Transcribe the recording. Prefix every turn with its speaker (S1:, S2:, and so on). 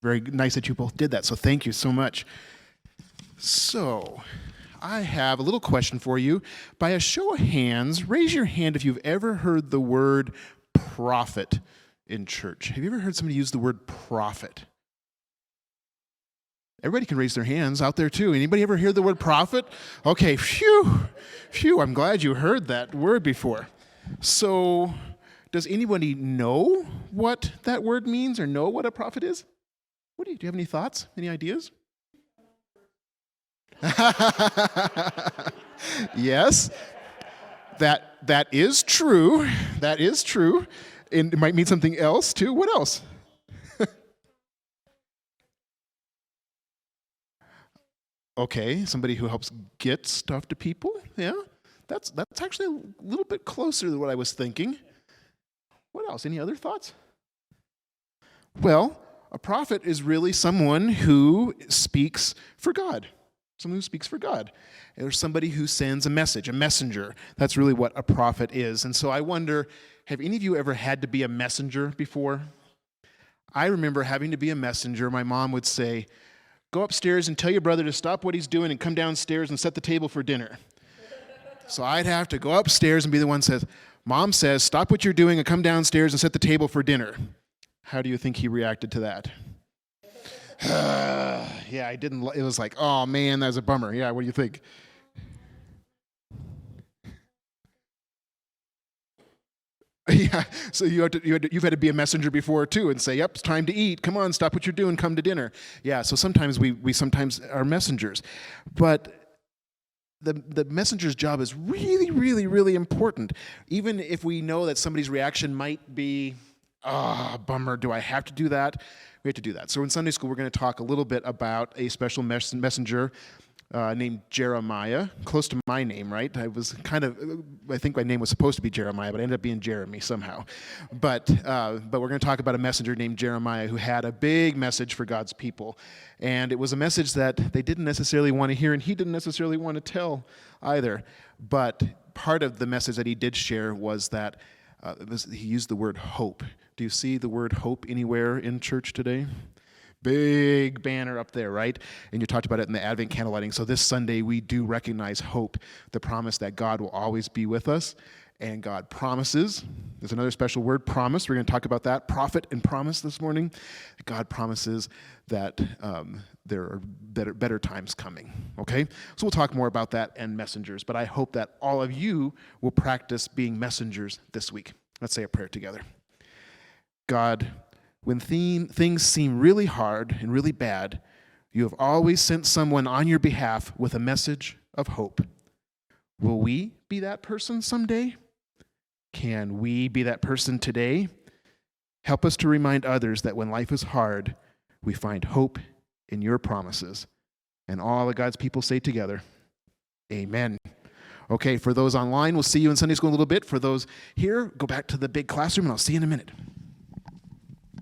S1: Very nice that you both did that, so thank you so much. So, I have a little question for you. By a show of hands, raise your hand if you've ever heard the word prophet in church. Have you ever heard somebody use the word prophet? Everybody can raise their hands out there too. Anybody ever hear the word prophet? Okay, phew, I'm glad you heard that word before. So, does anybody know what that word means or know what a prophet is? Do you have any thoughts? Any ideas? Yes, that is true. That is true. And it might mean something else too. What else? Okay, somebody who helps get stuff to people. Yeah, that's actually a little bit closer than what I was thinking. What else? Any other thoughts? Well, a prophet is really someone who speaks for God. Someone who speaks for God. There's somebody who sends a message, a messenger. That's really what a prophet is. And so I wonder, have any of you ever had to be a messenger before? I remember having to be a messenger. My mom would say, go upstairs and tell your brother to stop what he's doing and come downstairs and set the table for dinner. So I'd have to go upstairs and be the one who says, Mom says, stop what you're doing and come downstairs and set the table for dinner. How do you think he reacted to that? Yeah, I didn't. It was like, oh man, that's a bummer. Yeah, what do you think? Yeah, so you've had to be a messenger before too, and say, "Yep, it's time to eat. Come on, stop what you're doing, come to dinner." Yeah, so sometimes we sometimes are messengers, but the messenger's job is really, really, really important. Even if we know that somebody's reaction might be, bummer, do I have to do that? We have to do that. So in Sunday school, we're going to talk a little bit about a special messenger named Jeremiah, close to my name, right? I think my name was supposed to be Jeremiah, but I ended up being Jeremy somehow. But we're going to talk about a messenger named Jeremiah who had a big message for God's people. And it was a message that they didn't necessarily want to hear, and he didn't necessarily want to tell either. But part of the message that he did share was that he used the word hope. Do you see the word hope anywhere in church today? Big banner up there, right? And you talked about it in the Advent candle lighting. So this Sunday, we do recognize hope, the promise that God will always be with us. And God promises. There's another special word, promise. We're going to talk about that, prophet and promise this morning. God promises that there are better times coming, okay? So we'll talk more about that and messengers. But I hope that all of you will practice being messengers this week. Let's say a prayer together. God, when things seem really hard and really bad, you have always sent someone on your behalf with a message of hope. Will we be that person someday? Can we be that person today? Help us to remind others that when life is hard, we find hope in your promises. And all of God's people say together, amen. Okay, for those online, we'll see you in Sunday school in a little bit. For those here, go back to the big classroom, and I'll see you in a minute.